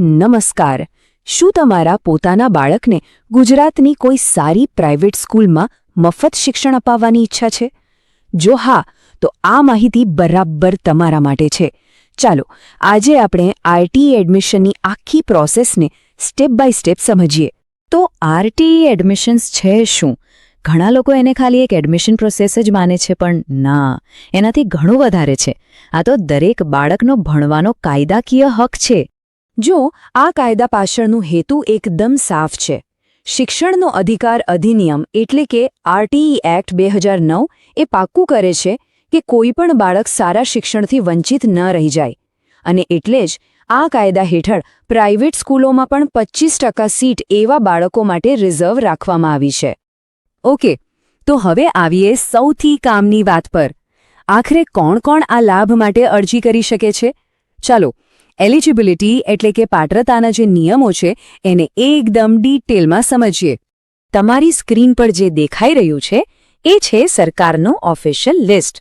નમસ્કાર. શું તમારા પોતાના બાળકને ગુજરાતની કોઈ સારી પ્રાઇવેટ સ્કૂલમાં મફત શિક્ષણ અપાવવાની ઈચ્છા છે? જો હા, તો આ માહિતી બરાબર તમારા માટે છે. ચાલો આજે આપણે આરટીઈ એડમિશનની આખી પ્રોસેસને સ્ટેપ બાય સ્ટેપ સમજીએ. તો આરટીઈ એડમિશન્સ છે શું? ઘણા લોકો એને ખાલી એક એડમિશન પ્રોસેસ જ માને છે, પણ ના, એનાથી ઘણું વધારે છે. આ તો દરેક બાળકનો ભણવાનો કાયદાકીય હક છે. જો આ કાયદા પાછળનું હેતુ એકદમ સાફ છે. શિક્ષણનો અધિકાર અધિનિયમ એટલે કે આરટીઈ એક્ટ 2009 એ પાક્કું કરે છે કે કોઈ પણ બાળક સારા શિક્ષણથી વંચિત ન રહી જાય, અને એટલે જ આ કાયદા હેઠળ પ્રાઇવેટ સ્કૂલોમાં પણ 25% સીટ એવા બાળકો માટે રિઝર્વ રાખવામાં આવી છે. ઓકે, તો હવે આવીએ સૌથી કામની વાત પર. આખરે કોણ કોણ આ લાભ માટે અરજી કરી શકે છે? ચાલો, એલિજિબિલિટી એટલે કે પાત્રતાના જે નિયમો છે એને એકદમ ડિટેલમાં સમજીએ. તમારી સ્ક્રીન પર જે દેખાઈ રહ્યું છે એ છે સરકારનું ઓફિશિયલ લિસ્ટ.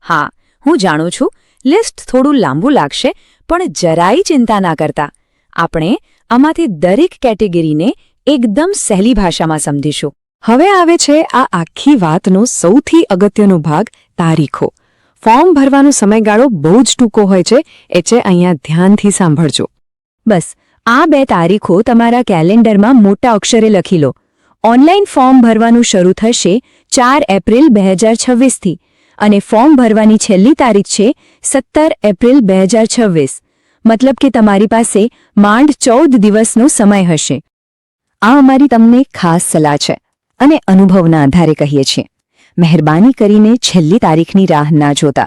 હા, હું જાણું છું, લિસ્ટ થોડું લાંબુ લાગશે, પણ જરાય ચિંતા ના કરતા. આપણે આમાંથી દરેક કેટેગરીને એકદમ સહેલી ભાષામાં સમજીશું. હવે આવે છે આ આખી વાતનો સૌથી અગત્યનો ભાગ, તારીખો. ફોર્મ ભરવાનો સમયગાળો બહુ જ ટૂંકો હોય છે, એટલે અહીંયા ધ્યાનથી સાંભળજો. બસ આ 2 તારીખો તમારા કેલેન્ડરમાં મોટા અક્ષરે લખી લો. ઓનલાઈન ફોર્મ ભરવાનું શરૂ થશે 4 એપ્રિલ 2026થી અને ફોર્મ ભરવાની છેલ્લી તારીખ છે 17 એપ્રિલ 2026. મતલબ કે તમારી પાસે માંડ 14 દિવસનો સમય હશે. આ અમારી તમને ખાસ સલાહ છે અને અનુભવના આધારે કહીએ છીએ. મહેરબાની કરીને છેલ્લી તારીખની રાહ ના જોતા.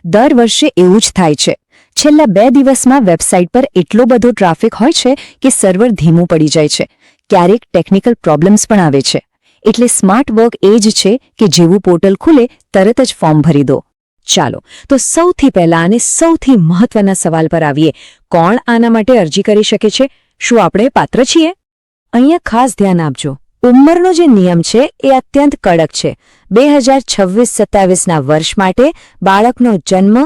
દર વર્ષે એવું જ થાય છે. છેલ્લા 2 દિવસમાં વેબસાઇટ પર એટલો બધો ટ્રાફિક હોય છે કે સર્વર ધીમું પડી જાય છે. ક્યારેક ટેકનિકલ પ્રોબ્લેમ્સ પણ આવે છે. એટલે સ્માર્ટ વર્ક એ જ છે કે જેવું પોર્ટલ ખુલે તરત જ ફોર્મ ભરી દો. ચાલો, તો સૌથી પહેલા અને સૌથી મહત્વના સવાલ પર આવીએ. કોણ આના માટે અરજી કરી શકે છે? શું આપણે પાત્ર છીએ? અહીંયા ખાસ ધ્યાન આપજો. ઉંમરનો જે નિયમ છે એ અત્યંત કડક છે. 2026-27ના વર્ષ માટે બાળકનો જન્મ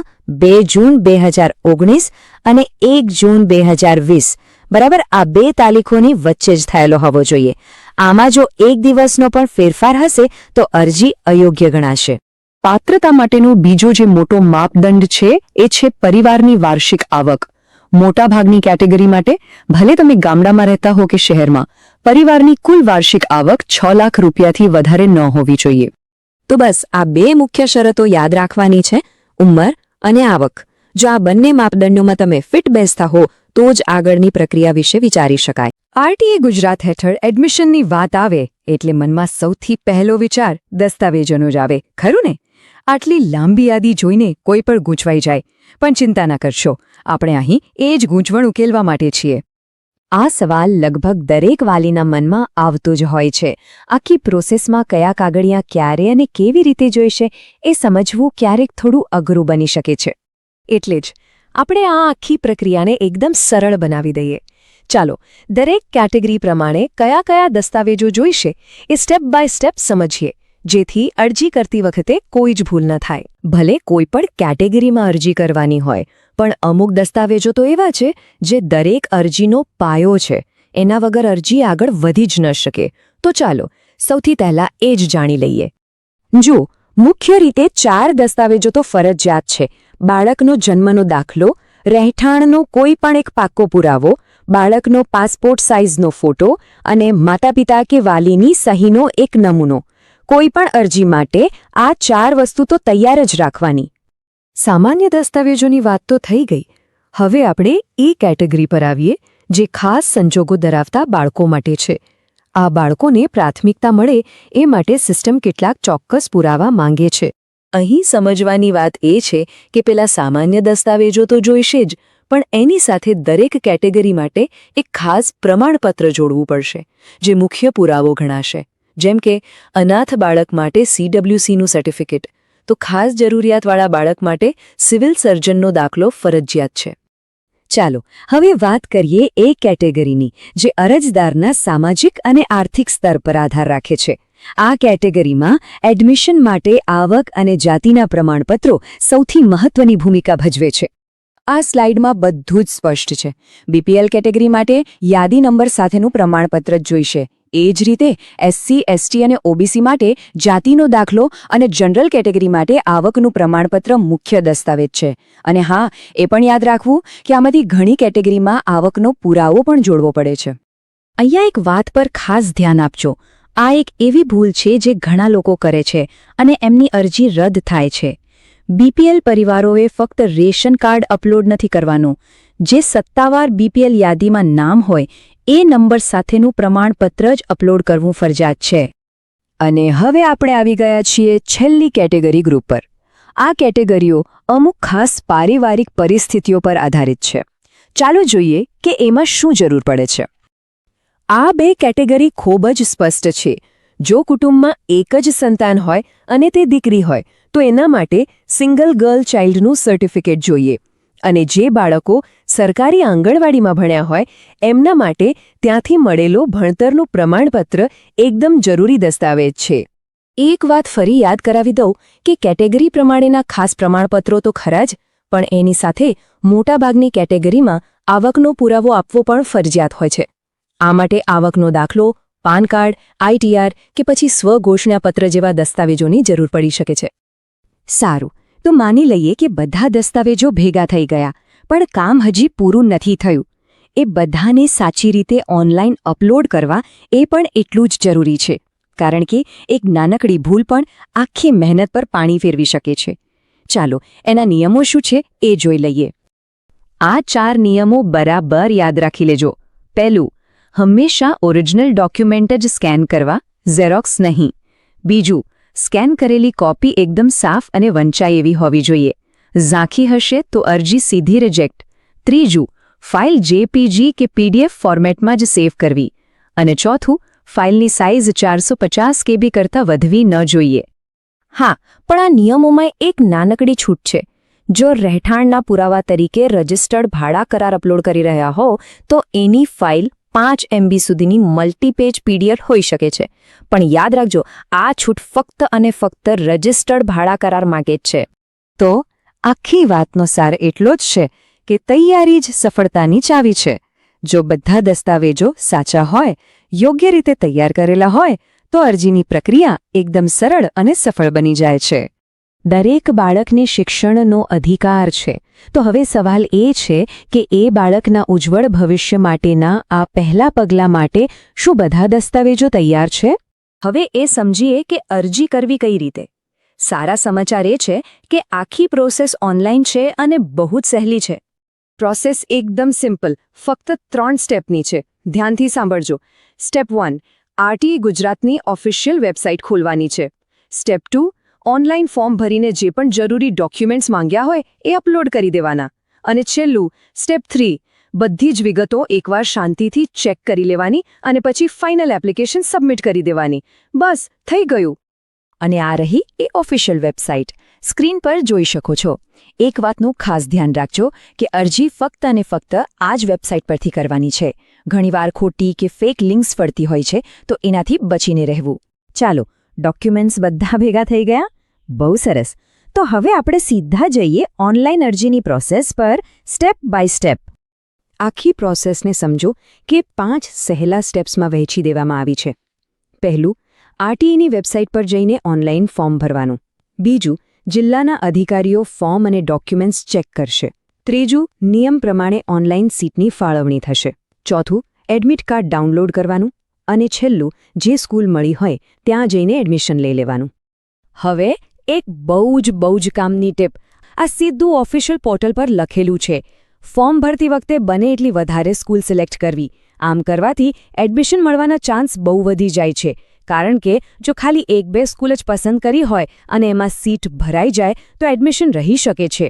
2 જૂન 2019 અને 1 જૂન 2020 બરાબર આ 2 તારીખોની વચ્ચે જ થયેલો હોવો જોઈએ. આમાં જો એક દિવસનો પણ ફેરફાર હશે તો અરજી અયોગ્ય ગણાશે. પાત્રતા માટેનો બીજો જે મોટો માપદંડ છે એ છે પરિવારની વાર્ષિક આવક. મોટાભાગની કેટેગરી માટે, ભલે તમે ગામડામાં રહેતા હો કે શહેરમાં, પરિવારની કુલ વાર્ષિક આવક 6 લાખ રૂપિયાથી વધારે ન હોવી જોઈએ. તો બસ આ 2 મુખ્ય શરતો યાદ રાખવાની છે, ઉંમર અને આવક. જો આ બંને માપદંડોમાં તમે ફિટ બેસતા હો તો જ આગળની પ્રક્રિયા વિશે વિચારી શકાય. આરટીઈ ગુજરાત હેઠળ એડમિશનની વાત આવે એટલે મનમાં સૌથી પહેલો વિચાર દસ્તાવેજોનો જ આવે, ખરું ને? આટલી લાંબી યાદી જોઈને કોઈ પણ ગૂંચવાઈ જાય, પણ ચિંતા ના કરશો, આપણે અહીં એ જ ગૂંચવણ ઉકેલવા માટે છીએ. આ સવાલ લગભગ દરેક વાલીના મનમાં આવતો જ હોય છે. આખી પ્રોસેસમાં કયા કાગળિયા ક્યારે અને કેવી રીતે જોઈશે એ સમજવું ક્યારેક થોડું અઘરું બની શકે છે. એટલે જ આપણે આ આખી પ્રક્રિયાને એકદમ સરળ બનાવી દઈએ. ચાલો, દરેક કેટેગરી પ્રમાણે કયા કયા દસ્તાવેજો જોઈશે એ સ્ટેપ બાય સ્ટેપ સમજીએ, જેથી અરજી કરતી વખતે કોઈ જ ભૂલ ન થાય. ભલે કોઈ પણ કેટેગરીમાં અરજી કરવાની હોય, પણ અમુક દસ્તાવેજો તો એવા છે જે દરેક અરજીનો પાયો છે. એના વગર અરજી આગળ વધી જ ન શકે. તો ચાલો સૌથી પહેલા એ જ જાણી લઈએ. જો મુખ્ય રીતે 4 દસ્તાવેજો તો ફરજિયાત છે. બાળકનો જન્મનો દાખલો, રહેઠાણનો કોઈ પણ એક પાક્કો પુરાવો, બાળકનો પાસપોર્ટ સાઇઝનો ફોટો અને માતાપિતા કે વાલીની સહીનો એક નમૂનો. કોઈ પણ અરજી માટે આ 4 વસ્તુ તો તૈયાર જ રાખવાની. સામાન્ય દસ્તાવેજોની વાત તો થઈ ગઈ. હવે આપણે એ કેટેગરી પર આવીએ જે ખાસ સંજોગો ધરાવતા બાળકો માટે છે. આ બાળકોને પ્રાથમિકતા મળે એ માટે સિસ્ટમ કેટલાક ચોક્કસ પુરાવા માંગે છે. અહીં સમજવાની વાત એ છે કે પેલા સામાન્ય દસ્તાવેજો તો જોઈશે જ, પણ એની સાથે દરેક કેટેગરી માટે એક ખાસ પ્રમાણપત્ર જોડવું પડશે, જે મુખ્ય પુરાવો ગણાશે. જેમ કે અનાથ બાળક માટે CWCનું સર્ટિફિકેટ, તો ખાસ જરૂરિયાતવાળા બાળક માટે સિવિલ સર્જનનો દાખલો ફરજિયાત છે. ચાલો હવે વાત કરીએ એ કેટેગરીની જે અરજદારના સામાજિક અને આર્થિક સ્તર પર આધાર રાખે છે. આ કેટેગરીમાં એડમિશન માટે આવક અને જાતિના પ્રમાણપત્રો સૌથી મહત્વની ભૂમિકા ભજવે છે. આ સ્લાઇડમાં બધું જ સ્પષ્ટ છે. બીપીએલ કેટેગરી માટે યાદી નંબર સાથેનું પ્રમાણપત્ર જ જોઈશે. એ જ રીતે એસસી, એસટી અને ઓબીસી માટે જાતિનો દાખલો અને જનરલ કેટેગરી માટે આવકનું પ્રમાણપત્ર મુખ્ય દસ્તાવેજ છે. અને હા, એ પણ યાદ રાખવું કે આમાંથી ઘણી કેટેગરીમાં આવકનો પુરાવો પણ જોડવો પડે છે. અહીંયા એક વાત પર ખાસ ધ્યાન આપજો. આ એક એવી ભૂલ છે જે ઘણા લોકો કરે છે અને એમની અરજી રદ થાય છે. બીપીએલ પરિવારોએ ફક્ત રેશન કાર્ડ અપલોડ નથી કરવાનું. જે સત્તાવાર બીપીએલ યાદીમાં નામ હોય એ નંબર સાથેનું પ્રમાણપત્ર જ અપલોડ કરવું ફરજિયાત છે. અને હવે આપણે આવી ગયા છીએ છેલ્લી કેટેગરી ગ્રુપ પર. આ કેટેગરીઓ અમુક ખાસ પારિવારિક પરિસ્થિતિઓ પર આધારિત છે. ચાલો જોઈએ કે એમાં શું જરૂર પડે છે. આ બે કેટેગરી ખૂબ જ સ્પષ્ટ છે. જો કુટુંબમાં એક જ સંતાન હોય અને તે દીકરી હોય તો એના માટે સિંગલ ગર્લ ચાઇલ્ડનું સર્ટિફિકેટ જોઈએ. અને જે બાળકો સરકારી આંગણવાડીમાં ભણ્યા હોય એમના માટે ત્યાંથી મળેલો ભણતરનું પ્રમાણપત્ર એકદમ જરૂરી દસ્તાવેજ છે. એક વાત ફરી યાદ કરાવી દઉં કે કેટેગરી પ્રમાણેના ખાસ પ્રમાણપત્રો તો ખરા જ, પણ એની સાથે મોટાભાગની કેટેગરીમાં આવકનો પુરાવો આપવો પણ ફરજિયાત હોય છે. આ માટે આવકનો દાખલો, પાન કાર્ડ, આઈટીઆર કે પછી સ્વઘોષણાપત્ર જેવા દસ્તાવેજોની જરૂર પડી શકે છે. સારું, તો માની લઈએ કે બધા દસ્તાવેજો ભેગા થઈ ગયા, પણ કામ હજી પૂરું નથી થયું. એ બધાને સાચી રીતે ઓનલાઈન અપલોડ કરવા એ પણ એટલું જ જરૂરી છે. કારણ કે એક નાનકડી ભૂલ પણ આખી મહેનત પર પાણી ફેરવી શકે છે. ચાલો, એના નિયમો શું છે એ જોઈ લઈએ. આ 4 નિયમો બરાબર યાદ રાખી લેજો. પહેલું, હંમેશા ઓરિજિનલ ડોક્યુમેન્ટ જ સ્કેન કરવા, ઝેરોક્સ નહીં. બીજું, સ્કેન કરેલી કોપી એકદમ સાફ અને વંચાય એવી હોવી જોઈએ. ઝાંખી હશે તો અરજી સીધી રિજેક્ટ. ત્રીજું, ફાઇલ જેપીજી કે પીડીએફ ફોર્મેટમાં જ સેવ કરવી. અને ચોથું, ફાઇલની સાઇઝ 450 KB કરતાં વધવી ન જોઈએ. હા, પણ આ નિયમોમાં એક નાનકડી છૂટ છે. જો રહેઠાણના પુરાવા તરીકે રજિસ્ટર્ડ ભાડા કરાર અપલોડ કરી રહ્યા હો તો એની ફાઇલ 5 MB સુધીની મલ્ટીપેજ પીડીએફ હોઈ શકે છે. પણ યાદ રાખજો, આ છૂટ ફક્ત અને ફક્ત રજિસ્ટર્ડ ભાડા કરાર માટે જ છે. તો આખી વાતનો સાર એટલો જ છે કે તૈયારી જ સફળતાની ચાવી છે. જો બધા દસ્તાવેજો સાચા હોય, યોગ્ય રીતે તૈયાર કરેલા હોય, તો અરજીની પ્રક્રિયા એકદમ સરળ અને સફળ બની જાય છે. દરેક બાળકને શિક્ષણનો અધિકાર છે. તો હવે સવાલ એ છે કે એ બાળકના ઉજ્જવળ ભવિષ્ય માટેના આ પહેલા પગલાં માટે શું બધા દસ્તાવેજો તૈયાર છે? હવે એ સમજીએ કે અરજી કરવી કઈ રીતે. સારા સમાચાર એ છે કે આખી પ્રોસેસ ઓનલાઈન છે અને બહુ જ સહેલી છે. પ્રોસેસ એકદમ સિમ્પલ, ફક્ત 3 સ્ટેપની છે. ધ્યાનથી સાંભળજો. સ્ટેપ 1, આરટીઈ ગુજરાતની ઓફિશિયલ વેબસાઇટ ખોલવાની છે. સ્ટેપ 2, ઓનલાઈન ફોર્મ ભરીને જે પણ જરૂરી ડોક્યુમેન્ટ્સ માંગ્યા હોય એ અપલોડ કરી દેવાના. અને છેલ્લું, સ્ટેપ 3, બધી જ વિગતો એકવાર શાંતિથી ચેક કરી લેવાની અને પછી ફાઇનલ એપ્લિકેશન સબમિટ કરી દેવાની. બસ, થઈ ગયું. અને આ રહી એ ઓફિશિયલ વેબસાઇટ. સ્ક્રીન પર જોઈ શકો છો. એક વાતનું ખાસ ધ્યાન રાખજો કે અરજી ફક્ત અને ફક્ત આ જ વેબસાઇટ પરથી કરવાની છે. ઘણીવાર ખોટી કે ફેક લિંક્સ ફરતી હોય છે, તો એનાથી બચીને રહેવું. ચાલો, ડોક્યુમેન્ટ્સ બધા ભેગા થઈ ગયા? બહુ સરસ. તો હવે આપણે સીધા જઈએ ઓનલાઈન અરજીની પ્રોસેસ પર સ્ટેપ બાય સ્ટેપ. આખી પ્રોસેસને સમજો કે 5 સહેલા સ્ટેપ્સમાં વહેંચી દેવામાં આવી છે. પહેલું, આરટીઈની વેબસાઇટ પર જઈને ઓનલાઈન ફોર્મ ભરવાનું. બીજું, જિલ્લાના અધિકારીઓ ફોર્મ અને ડોક્યુમેન્ટ્સ ચેક કરશે. ત્રીજું, નિયમ પ્રમાણે ઓનલાઈન સીટની ફાળવણી થશે. ચોથું, એડમિટ કાર્ડ ડાઉનલોડ કરવાનું. અને છેલ્લું, જે સ્કૂલ મળી હોય ત્યાં જઈને એડમિશન લઈ લેવાનું. હવે એક બહુ જ કામની ટીપ. આ સીધું ઓફિશિયલ પોર્ટલ પર લખેલું છે. ફોર્મ ભરતી વખતે બને એટલી વધારે સ્કૂલ સિલેક્ટ કરવી. આમ કરવાથી એડમિશન મળવાના ચાન્સ બહુ વધી જાય છે. કારણ કે જો ખાલી 1-2 સ્કૂલ જ પસંદ કરી હોય અને એમાં સીટ ભરાઈ જાય તો એડમિશન રહી શકે છે.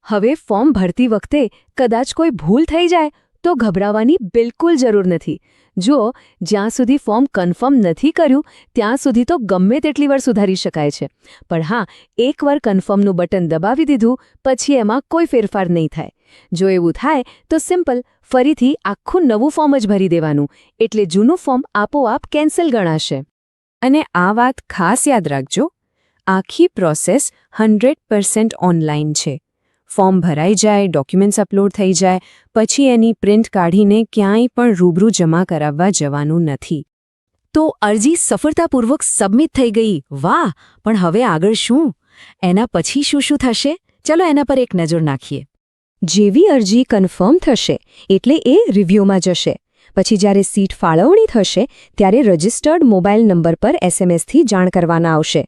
હવે ફોર્મ ભરતી વખતે કદાચ કોઈ ભૂલ થઈ જાય તો ગભરાવાની બિલકુલ જરૂર નથી. જો જ્યાં સુધી ફોર્મ કન્ફર્મ નથી કર્યું ત્યાં સુધી તો ગમે તેટલી વાર સુધારી શકાય છે. પણ હા, એકવાર કન્ફર્મનું બટન દબાવી દીધું પછી એમાં કોઈ ફેરફાર નહીં થાય. જો એવું થાય તો સિમ્પલ ફરીથી આખું નવું ફોર્મ જ ભરી દેવાનું. એટલે જૂનું ફોર્મ આપોઆપ કેન્સલ ગણાશે. અને આ વાત ખાસ યાદ રાખજો, આખી પ્રોસેસ 100% ઓનલાઈન છે. ફોર્મ ભરાઈ જાય, ડોક્યુમેન્ટ્સ અપલોડ થઈ જાય, પછી એની પ્રિન્ટ કાઢીને ક્યાંય પણ રૂબરૂ જમા કરાવવા જવાનું નથી. તો અરજી સફળતાપૂર્વક સબમિટ થઈ ગઈ, વાહ! પણ હવે આગળ શું? એના પછી શું થશે? ચલો એના પર એક નજર નાખીએ. જેવી અરજી કન્ફર્મ થશે એટલે એ રિવ્યૂમાં જશે. પછી જ્યારે સીટ ફાળવણી થશે ત્યારે રજિસ્ટર્ડ મોબાઈલ નંબર પર એસએમએસથી જાણ કરવામાં આવશે.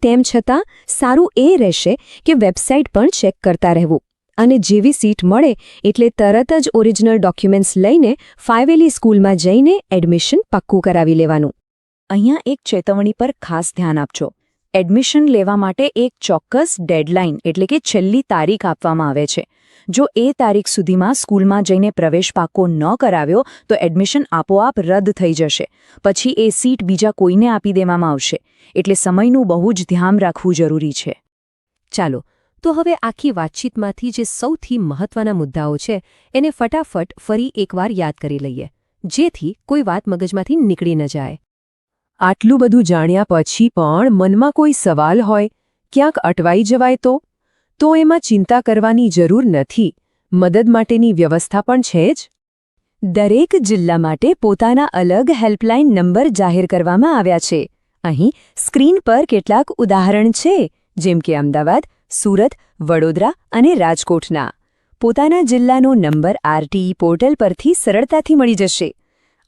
તેમ છતાં સારું એ રહેશે કે વેબસાઇટ પણ ચેક કરતા રહેવું. અને જેવી સીટ મળે એટલે તરત જ ઓરિજિનલ ડોક્યુમેન્ટ્સ લઈને ફાળવેલી સ્કૂલમાં જઈને એડમિશન પાક્કું કરાવી લેવાનું. અહીંયા એક ચેતવણી પર ખાસ ધ્યાન આપજો. એડમિશન લેવા માટે એક ચોક્કસ ડેડલાઇન એટલે કે છેલ્લી તારીખ આપવામાં આવે છે. જો એ તારીખ સુધીમાં સ્કૂલમાં જઈને પ્રવેશ પાક્કો ન કરાવ્યો તો એડમિશન આપોઆપ રદ થઈ જશે. પછી એ સીટ બીજા કોઈને આપી દેવામાં આવશે. એટલે સમયનું બહુ જ ધ્યાન રાખવું જરૂરી છે. ચાલો, તો હવે આખી વાતચીતમાંથી જે સૌથી મહત્વના મુદ્દાઓ છે એને ફટાફટ ફરી એકવાર યાદ કરી લઈએ, જેથી કોઈ વાત મગજમાંથી નીકળી ન જાય. આટલું બધું જાણ્યા પછી પણ મનમાં કોઈ સવાલ હોય, ક્યાંક અટવાઈ જવાય તો એમાં ચિંતા કરવાની જરૂર નથી. મદદ માટેની વ્યવસ્થા પણ છે જ. દરેક જિલ્લા માટે પોતાના અલગ હેલ્પલાઇન નંબર જાહેર કરવામાં આવ્યા છે. અહીં સ્ક્રીન પર કેટલાક ઉદાહરણ છે, જેમ કે અમદાવાદ, સુરત, વડોદરા અને રાજકોટના. પોતાના જિલ્લાનો નંબર આરટીઈ પોર્ટલ પરથી સરળતાથી મળી જશે.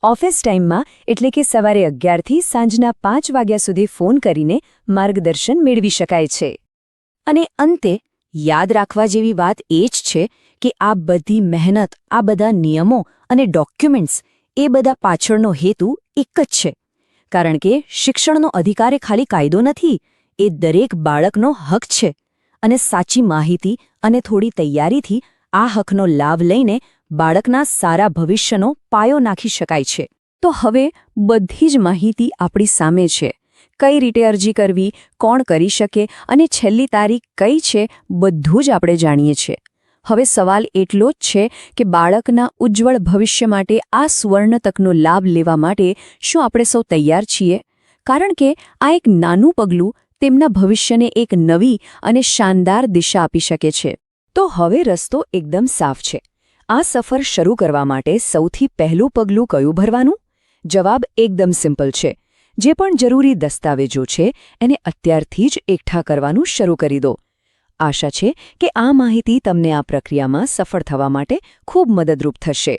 ઓફિસ ટાઈમમાં એટલે કે સવારે 11થી સાંજના 5 વાગ્યા સુધી ફોન કરીને માર્ગદર્શન મેળવી શકાય છે. અને અંતે યાદ રાખવા જેવી વાત એ જ છે કે આ બધી મહેનત, આ બધા નિયમો અને ડોક્યુમેન્ટ્સ એ બધા પાછળનો હેતુ એક જ છે. કારણ કે શિક્ષણનો અધિકાર એ ખાલી કાયદો નથી, એ દરેક બાળકનો હક છે. અને સાચી માહિતી અને થોડી તૈયારીથી આ હકનો લાભ લઈને બાળકના સારા ભવિષ્યનો પાયો નાખી શકાય છે. તો હવે બધી જ માહિતી આપણી સામે છે. કઈ રીતે અરજી કરવી, કોણ કરી શકે અને છેલ્લી તારીખ કઈ છે, બધું જ આપણે જાણીએ છીએ. હવે સવાલ એટલો જ છે કે બાળકના ઉજ્જવળ ભવિષ્ય માટે આ સુવર્ણ તકનો લાભ લેવા માટે શું આપણે સૌ તૈયાર છીએ? કારણ કે આ એક નાનું પગલું તેમના ભવિષ્યને એક નવી અને શાનદાર દિશા આપી શકે છે. તો હવે રસ્તો એકદમ સાફ છે. આ સફર શરૂ કરવા માટે સૌથી પહેલું પગલું કયું ભરવાનું? જવાબ એકદમ સિમ્પલ છે. જે પણ જરૂરી દસ્તાવેજો છે એને અત્યારથી જ એકઠા કરવાનું શરૂ કરી દો. આશા છે કે આ માહિતી તમને આ પ્રક્રિયામાં સફળ થવા માટે ખૂબ મદદરૂપ થશે.